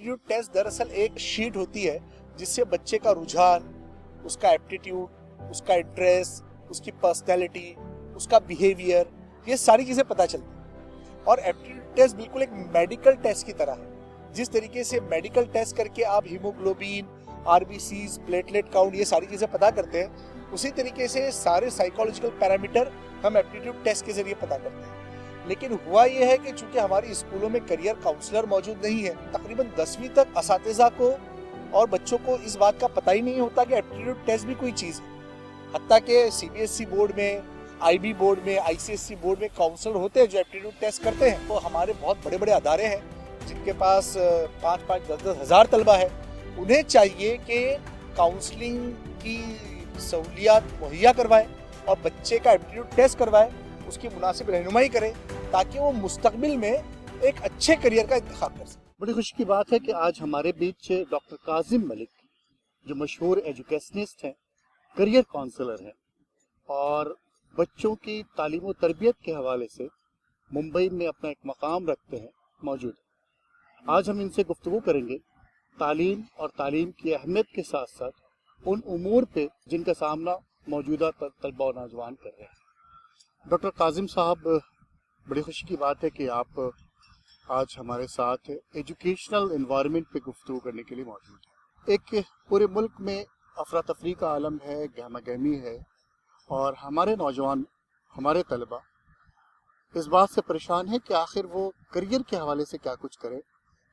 Aptitude test दरअसल एक sheet होती है जिससे बच्चे का रुझान, उसका एप्टीट्यूड, उसका इंटरेस्ट, उसकी पर्सनैलिटी, उसका बिहेवियर, ये सारी चीजें पता चलती हैं। और एप्टीट्यूड टेस्ट बिल्कुल एक मेडिकल टेस्ट की तरह है। जिस तरीके से मेडिकल टेस्ट करके आप हीमोग्लोबिन, आरबीसीज, प्लेटलेट काउंट, ये सारी चीजें पता करते हैं, उसी तरीके से सारे साइकोलॉजिकल पैरामीटर हम एप्टीट्यूड टेस्ट के जरिए पता करते हैं। लेकिन हुआ यह है कि चूंकि हमारी स्कूलों में करियर काउंसलर मौजूद नहीं है, तकरीबन 10वीं तक असातिज़ा को और बच्चों को इस बात का पता ही नहीं होता कि एप्टीट्यूड टेस्ट भी कोई चीज़ है। हत्ता कि सीबीएसई बोर्ड में, आईबी बोर्ड में, आईसीएसई बोर्ड में काउंसलर होते हैं जो एप्टीट्यूड टेस्ट करते हैं। तो हमारे बहुत बड़े बड़े अदारे हैं जिनके पास 5-5, 10-10 हज़ार तलबा है। उन्हें चाहिए कि काउंसलिंग की सहूलियात मुहैया करवाए और बच्चे का एप्टीट्यूड टेस्ट करवाए, उसकी मुनासिब रहनुमाई करें ताकि वो मुस्तकबिल में एक अच्छे करियर का इंतखाब कर सके। बड़ी खुशी की बात है कि आज हमारे बीच डॉक्टर काजिम मलिक, जो मशहूर एजुकेशनिस्ट हैं, करियर काउंसलर हैं और बच्चों की तालीम और तरबियत के हवाले से मुंबई में अपना एक मकाम रखते हैं, मौजूद है। आज हम इनसे गुफ्तगू करेंगे तालीम और तालीम की अहमियत के साथ साथ उन उमूर पे जिनका सामना मौजूदा तलबा और नौजवान कर रहे हैं। डॉक्टर काजिम साहब, बड़ी खुशी की बात है कि आप आज हमारे साथ एजुकेशनल एनवायरनमेंट पे गुफ्तगू करने के लिए मौजूद हैं। एक पूरे मुल्क में अफरा तफरी का आलम है, गहमा गहमी है और हमारे नौजवान, हमारे तलबा इस बात से परेशान है कि आखिर वो करियर के हवाले से क्या कुछ करें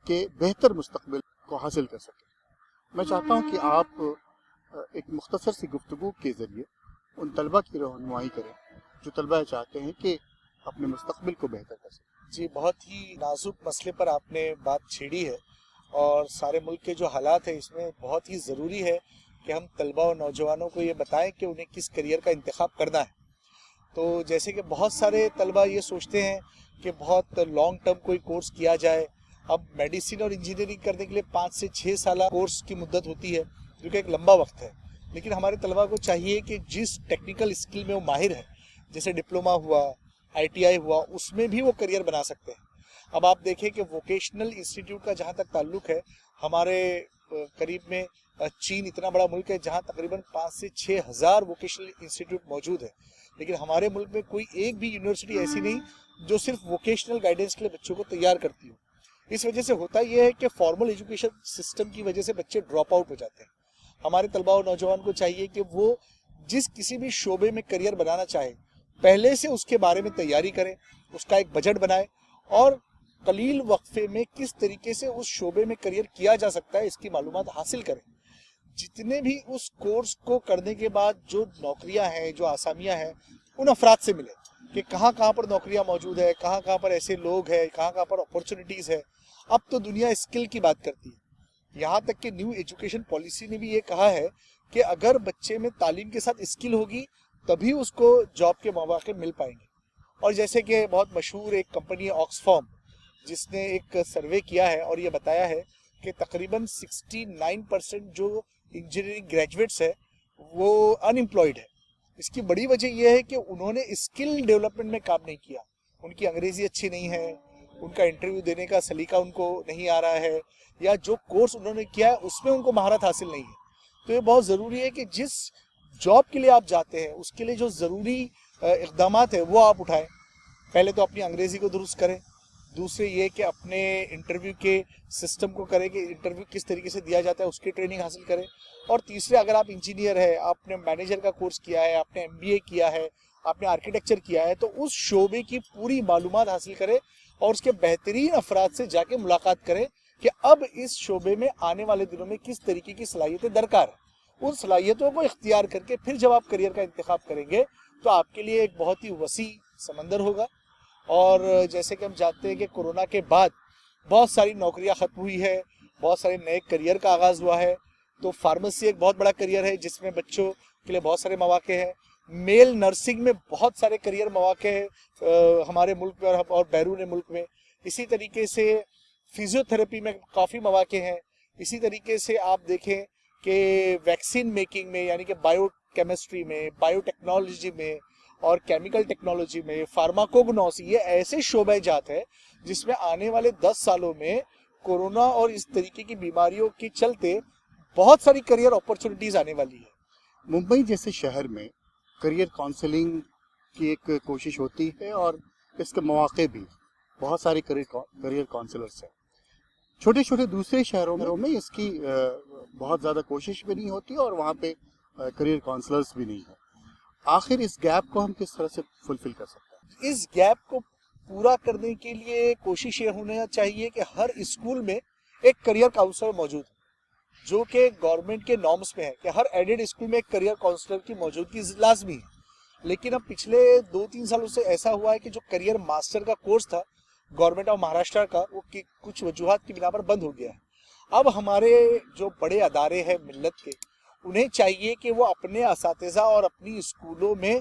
कि बेहतर मुस्तकबिल को हासिल कर सकें। मैं चाहता हूँ कि आप एक मुख्तसर सी गुफ्तगू के ज़रिए उन तलबा की रहनुमाई करें जो तलबा चाहते हैं कि अपने मुस्तकबिल को बेहतर कर सकें। जी, बहुत ही नाजुक मसले पर आपने बात छेड़ी है और सारे मुल्क के जो हालात है इसमें बहुत ही ज़रूरी है कि हम तलबा और नौजवानों को ये बताएं कि उन्हें किस करियर का इंतखाब करना है। तो जैसे कि बहुत सारे तलबा ये सोचते हैं कि बहुत लॉन्ग टर्म कोई कोर्स किया जाए। अब मेडिसिन और इंजीनियरिंग करने के लिए 5 से 6 साल कोर्स की मुद्दत होती है, जो कि एक लंबा वक्त है। लेकिन हमारे तलबा को चाहिए कि जिस टेक्निकल स्किल में वो माहिर है, जैसे डिप्लोमा हुआ, आईटीआई हुआ, उसमें भी वो करियर बना सकते हैं। अब आप देखें कि वोकेशनल इंस्टीट्यूट का जहाँ तक ताल्लुक है, हमारे करीब में चीन इतना बड़ा मुल्क है जहाँ तकरीबन 5 से 6 हज़ार वोकेशनल इंस्टीट्यूट मौजूद है। लेकिन हमारे मुल्क में कोई एक भी यूनिवर्सिटी ऐसी नहीं जो सिर्फ वोकेशनल गाइडेंस के लिए बच्चों को तैयार करती हो। इस वजह से होता यह है कि फॉर्मल एजुकेशन सिस्टम की वजह से बच्चे ड्रॉप आउट हो जाते हैं। हमारे तलबा और नौजवान को चाहिए कि वो जिस किसी भी शोबे में करियर बनाना चाहे, पहले से उसके बारे में तैयारी करें, उसका एक बजट बनाए और कलील वक्फे में किस तरीके से उस शोबे में करियर किया जा सकता है इसकी मालूमात हासिल करें। जितने भी उस कोर्स को करने के बाद जो नौकरियां हैं, जो आसामियां हैं, उन अफराद से मिले कि कहाँ कहाँ पर नौकरियां मौजूद है, कहाँ कहाँ पर ऐसे लोग हैं, कहाँ कहाँ पर अपॉर्चुनिटीज़ है। अब तो दुनिया स्किल की बात करती है। यहाँ तक कि न्यू एजुकेशन पॉलिसी ने भी ये कहा है कि अगर बच्चे में तालीम के साथ स्किल होगी तभी उसको जॉब के मौके मिल पाएंगे। और जैसे कि बहुत मशहूर एक कंपनी है ऑक्सफॉर्म, जिसने एक सर्वे किया है और ये बताया है कि तकरीबन 69% जो इंजीनियरिंग ग्रेजुएट्स है वो अनएम्प्लॉयड है। इसकी बड़ी वजह यह है कि उन्होंने स्किल डेवलपमेंट में काम नहीं किया। उनकी अंग्रेजी अच्छी नहीं है, उनका इंटरव्यू देने का सलीका उनको नहीं आ रहा है, या जो कोर्स उन्होंने किया है उसमें उनको महारत हासिल नहीं है। तो ये बहुत ज़रूरी है कि जिस जॉब के लिए आप जाते हैं उसके लिए जो ज़रूरी इक़दामात है वो आप उठाएं। पहले तो अपनी अंग्रेज़ी को दुरुस्त करें, दूसरे ये कि अपने इंटरव्यू के सिस्टम को करें कि इंटरव्यू किस तरीके से दिया जाता है उसकी ट्रेनिंग हासिल करें। और तीसरे, अगर आप इंजीनियर है, आपने मैनेजर का कोर्स किया है, आपने एमबीए किया है, आपने आर्किटेक्चर किया है, तो उस शोबे की पूरी मालूमात हासिल करें और उसके बेहतरीन अफराद से जाके मुलाकात करें कि अब इस शोबे में आने वाले दिनों में किस तरीके की सलाहियतें दरकार है। उन सलाहियतों को इख्तियार करके फिर जब आप करियर का इंतखाब करेंगे तो आपके लिए एक बहुत ही वसी समंदर होगा। और जैसे कि हम जानते हैं कि कोरोना के बाद बहुत सारी नौकरियां खत्म हुई है, बहुत सारे नए करियर का आगाज़ हुआ है। तो फार्मेसी एक बहुत बड़ा करियर है जिसमें बच्चों के लिए बहुत सारे मौके हैं। मेल नर्सिंग में बहुत सारे करियर मौके हैं हमारे मुल्क में और बैरून मुल्क में। इसी तरीके से फिजियोथेरेपी में काफ़ी मौके हैं। इसी तरीके से आप देखें कि वैक्सीन मेकिंग में, यानी कि बायोकेमिस्ट्री में, बायोटेक्नोलॉजी में और केमिकल टेक्नोलॉजी में, फार्माकोग्नोसी, ये ऐसे शोबे जात है जिसमें आने वाले 10 सालों में कोरोना और इस तरीके की बीमारियों के चलते बहुत सारी करियर अपॉर्चुनिटीज आने वाली है। मुंबई जैसे शहर में करियर काउंसलिंग की एक कोशिश होती है और इसके मौके भी, बहुत सारे करियर काउंसलर्स हैं। छोटे छोटे दूसरे शहरों में इसकी बहुत ज़्यादा कोशिश भी नहीं होती और वहाँ पे करियर काउंसलर्स भी नहीं है। आखिर इस गैप को हम किस तरह से फुलफिल कर सकते हैं? इस गैप को पूरा करने के लिए कोशिश ये होना चाहिए कि हर स्कूल में एक करियर काउंसलर मौजूद है, जो कि गवर्नमेंट के नॉर्म्स में है कि हर एडेड स्कूल में एक करियर काउंसलर की मौजूदगी लाजमी है। लेकिन अब पिछले 2-3 सालों से ऐसा हुआ है कि जो करियर मास्टर का कोर्स था गवर्नमेंट ऑफ महाराष्ट्र का, वो कुछ वजूहात की बिना पर बंद हो गया है। अब हमारे जो बड़े अदारे हैं मिल्लत के, उन्हें चाहिए कि वो अपने असातिज़ा और अपनी स्कूलों में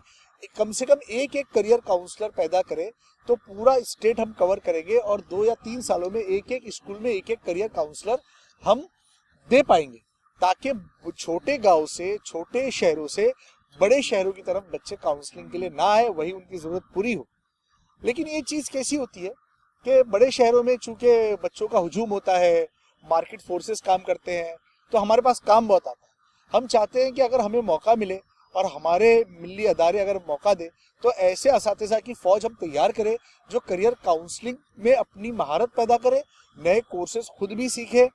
कम से कम एक करियर काउंसलर पैदा करे, तो पूरा स्टेट हम कवर करेंगे और 2 या 3 सालों में एक स्कूल में एक करियर काउंसलर हम दे पाएंगे, ताकि छोटे गांव से, छोटे शहरों से बड़े शहरों की तरफ बच्चे काउंसलिंग के लिए ना आए, वही उनकी जरूरत पूरी हो। लेकिन ये चीज कैसी होती है कि बड़े शहरों में चूंकि बच्चों का हुजूम होता है, मार्केट फोर्सेस काम करते हैं, तो हमारे पास काम बहुत आता है। हम चाहते हैं कि अगर हमें मौका मिले और हमारे मिली अदारे अगर मौका दे, तो ऐसे असातिज़ा की फौज हम तैयार करें जो करियर काउंसलिंग में अपनी महारत पैदा करे, नए कोर्सेज खुद भी सीखे।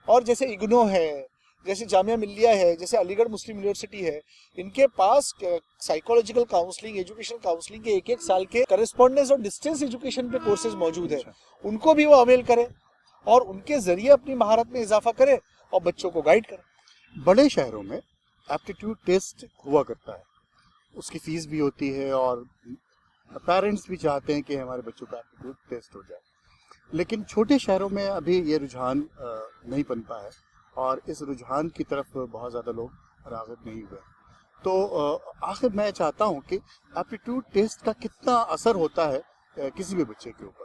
और जैसे इग्नो है, जैसे जामिया मिल्लिया है, जैसे अलीगढ़ मुस्लिम यूनिवर्सिटी है, इनके पास साइकोलॉजिकल काउंसलिंग, एजुकेशन काउंसलिंग के 1-1 साल के करेस्पॉन्डेंस और डिस्टेंस एजुकेशन पे कोर्सेज मौजूद है। उनको भी वो अवेल करें और उनके जरिए अपनी महारत में इजाफा करे और बच्चों को गाइड करे। बड़े शहरों में एप्टीट्यूड टेस्ट हुआ करता है, उसकी फीस भी होती है और पेरेंट्स भी चाहते हैं कि हमारे बच्चों का एप्टीट्यूड टेस्ट हो जाए। लेकिन छोटे शहरों में अभी ये रुझान नहीं पनपा है और इस रुझान की तरफ बहुत ज़्यादा लोग राग़िब नहीं हुए। तो आखिर मैं चाहता हूँ कि एप्टीट्यूड टेस्ट का कितना असर होता है किसी भी बच्चे के ऊपर?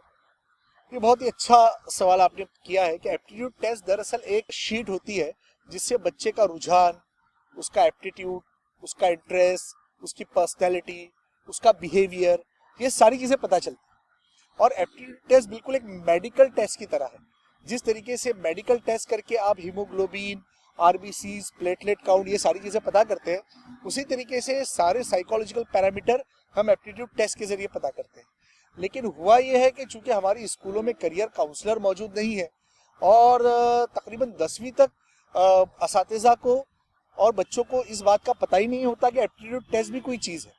ये बहुत ही अच्छा सवाल आपने किया है कि एप्टीट्यूड टेस्ट दरअसल एक शीट होती है जिससे बच्चे का रुझान, उसका एप्टीट्यूड, उसका इंटरेस्ट, उसकी पर्सनैलिटी, उसका बिहेवियर, ये सारी चीज़ें पता चलती हैं। और एप्टीट्यूड टेस्ट बिल्कुल एक मेडिकल टेस्ट की तरह है। जिस तरीके से मेडिकल टेस्ट करके आप हीमोग्लोबिन, आरबीसीज, प्लेटलेट काउंट, ये सारी चीज़ें पता करते हैं, उसी तरीके से सारे साइकोलॉजिकल पैरामीटर हम एप्टीट्यूड टेस्ट के जरिए पता करते हैं। लेकिन हुआ यह है कि चूंकि हमारी स्कूलों में करियर काउंसलर मौजूद नहीं है और तकरीबन 10वीं तक असातिज़ा को और बच्चों को इस बात का पता ही नहीं होता कि एप्टीट्यूड टेस्ट भी कोई चीज़ है।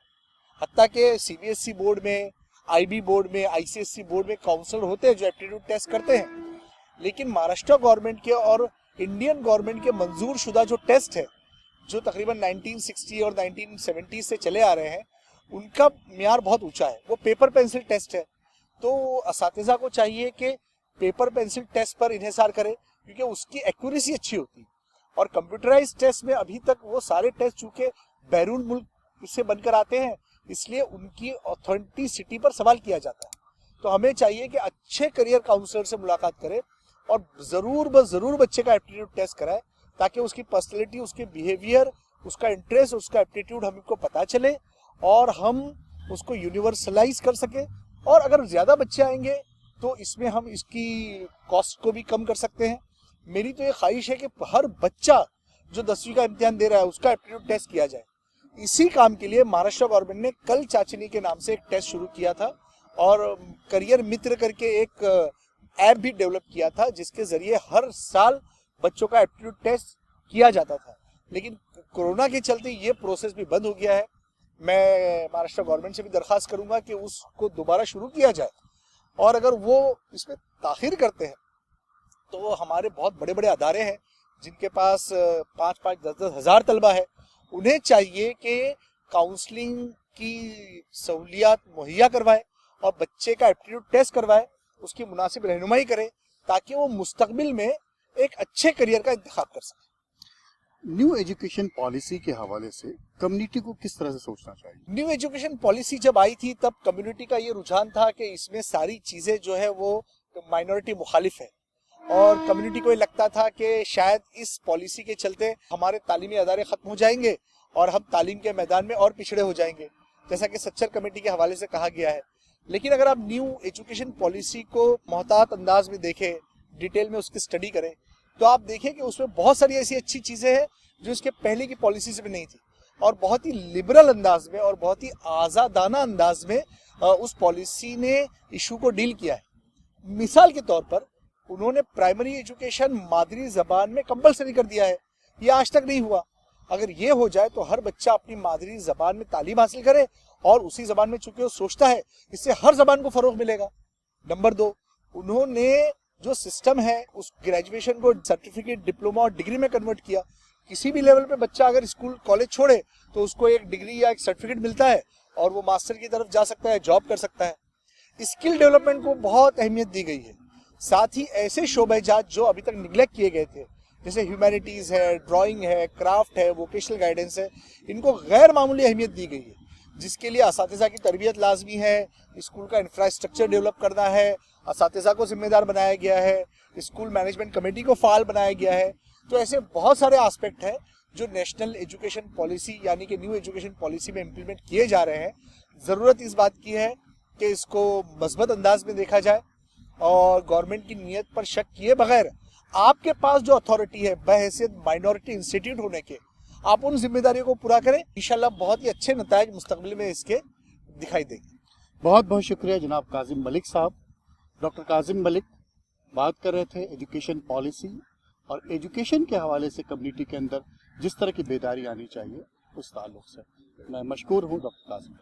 हत्ता कि सीबीएसई बोर्ड में, आईबी बोर्ड में, आईसीएसई बोर्ड में काउंसलर होते हैं जो एप्टीट्यूड टेस्ट करते हैं। लेकिन महाराष्ट्र गवर्नमेंट के और इंडियन गवर्नमेंट के मंजूर शुदा जो टेस्ट है, जो तकरीबन 1960 और 1970 से चले आ रहे हैं, उनका म्यार बहुत ऊंचा है। वो पेपर पेंसिल टेस्ट है। तो असातिज़ा को चाहिए कि पेपर पेंसिल टेस्ट पर इन्हिसार करें, क्योंकि उसकी एक्यूरेसी अच्छी होती है। और कंप्यूटराइज टेस्ट में अभी तक वो सारे टेस्ट चूंकि बैरून मुल्क से बनकर आते हैं, इसलिए उनकी ऑथेंटिसिटी पर सवाल किया जाता है। तो हमें चाहिए कि अच्छे करियर काउंसलर से मुलाकात करें और ज़रूर बच्चे का एप्टीट्यूड टेस्ट कराए, ताकि उसकी पर्सनैलिटी, उसके बिहेवियर, उसका इंटरेस्ट, उसका एप्टीट्यूड हमको पता चले और हम उसको यूनिवर्सलाइज कर सके। और अगर ज़्यादा बच्चे आएंगे तो इसमें हम इसकी कॉस्ट को भी कम कर सकते हैं। मेरी तो ये ख्वाहिश है कि हर बच्चा जो 10वीं का इम्तिहान दे रहा है उसका एप्टीट्यूड टेस्ट किया जाए। इसी काम के लिए महाराष्ट्र गवर्नमेंट ने कल चाचनी के नाम से एक टेस्ट शुरू किया था और करियर मित्र करके एक ऐप भी डेवलप किया था, जिसके जरिए हर साल बच्चों का एप्टीट्यूड टेस्ट किया जाता था। लेकिन कोरोना के चलते ये प्रोसेस भी बंद हो गया है। मैं महाराष्ट्र गवर्नमेंट से भी दरख्वास्त करूंगा कि उसको दोबारा शुरू किया जाए, और अगर वो इसमें ताखिर करते हैं तो वो हमारे बहुत बड़े बड़े अदारे हैं जिनके पास 5-5, 10-10 हज़ार तलबा है, उन्हें चाहिए कि काउंसलिंग की सहूलियात मुहैया करवाए और बच्चे का एप्टीट्यूड टेस्ट करवाए, उसकी मुनासिब रहनुमाई करे, ताकि वो मुस्तकबिल में एक अच्छे करियर का इंतखाब कर सके। न्यू एजुकेशन पॉलिसी के हवाले से कम्युनिटी को किस तरह से सोचना चाहिए? न्यू एजुकेशन पॉलिसी जब आई थी तब कम्युनिटी का ये रुझान था कि इसमें सारी चीज़ें जो है वो माइनॉरिटी मुखालिफ है, और कम्युनिटी को ये लगता था कि शायद इस पॉलिसी के चलते हमारे तालीमी अदारे ख़त्म हो जाएंगे और हम तालीम के मैदान में और पिछड़े हो जाएंगे, जैसा कि सच्चर कमेटी के हवाले से कहा गया है। लेकिन अगर आप न्यू एजुकेशन पॉलिसी को मोहतात अंदाज में देखें, डिटेल में उसकी स्टडी करें तो आप देखें कि उसमें बहुत सारी ऐसी अच्छी चीज़ें हैं जो इसके पहले की पॉलिसीज में नहीं थी, और बहुत ही लिबरल अंदाज में और बहुत ही आज़ादाना अंदाज में उस पॉलिसी ने इशू को डील किया है। मिसाल के तौर पर उन्होंने प्राइमरी एजुकेशन मादरी ज़बान में कंपलसरी कर दिया है, ये आज तक नहीं हुआ। अगर ये हो जाए तो हर बच्चा अपनी मादरी ज़बान में तालीम हासिल करे, और उसी ज़बान में चूंकि वो सोचता है, इससे हर ज़बान को फ़रोग मिलेगा। नंबर 2, उन्होंने जो सिस्टम है उस ग्रेजुएशन को सर्टिफिकेट, डिप्लोमा और डिग्री में कन्वर्ट किया। किसी भी लेवल पे बच्चा अगर स्कूल कॉलेज छोड़े तो उसको एक डिग्री या एक सर्टिफिकेट मिलता है और वो मास्टर की तरफ जा सकता है, जॉब कर सकता है। स्किल डेवलपमेंट को बहुत अहमियत दी गई है। साथ ही ऐसे शोबेजात जो अभी तक निगलेक्ट किए गए थे, जैसे ह्यूमैनिटीज़ है, ड्राइंग है, क्राफ्ट है, वोकेशनल गाइडेंस है, इनको गैर मामूली अहमियत दी गई है, जिसके लिए असातिज़ा की तरबियत लाजमी है, स्कूल का इंफ्रास्ट्रक्चर डेवलप करना है, असातिज़ा को जिम्मेदार बनाया गया है, स्कूल मैनेजमेंट कमेटी को फाल बनाया गया है। तो ऐसे बहुत सारे एस्पेक्ट हैं जो नेशनल एजुकेशन पॉलिसी यानी कि न्यू एजुकेशन पॉलिसी में इम्प्लीमेंट किए जा रहे हैं। ज़रूरत इस बात की है कि इसको मज़बूत अंदाज में देखा जाए और गवर्नमेंट की नीयत पर शक किए बगैर आपके पास जो अथॉरिटी है बहैसियत माइनॉरिटी इंस्टीट्यूट होने के, आप उन जिम्मेदारियों को पूरा करें। इंशाल्लाह बहुत ही अच्छे नताइज मुस्तकबिल में इसके दिखाई देंगे। बहुत बहुत शुक्रिया जनाब काजिम मलिक साहब। डॉक्टर काजिम मलिक बात कर रहे थे एजुकेशन पॉलिसी और एजुकेशन के हवाले से कम्युनिटी के अंदर जिस तरह की बेदारी आनी चाहिए उस ताल्लुक से। मैं मशकूर हूँ डॉक्टर काजिम।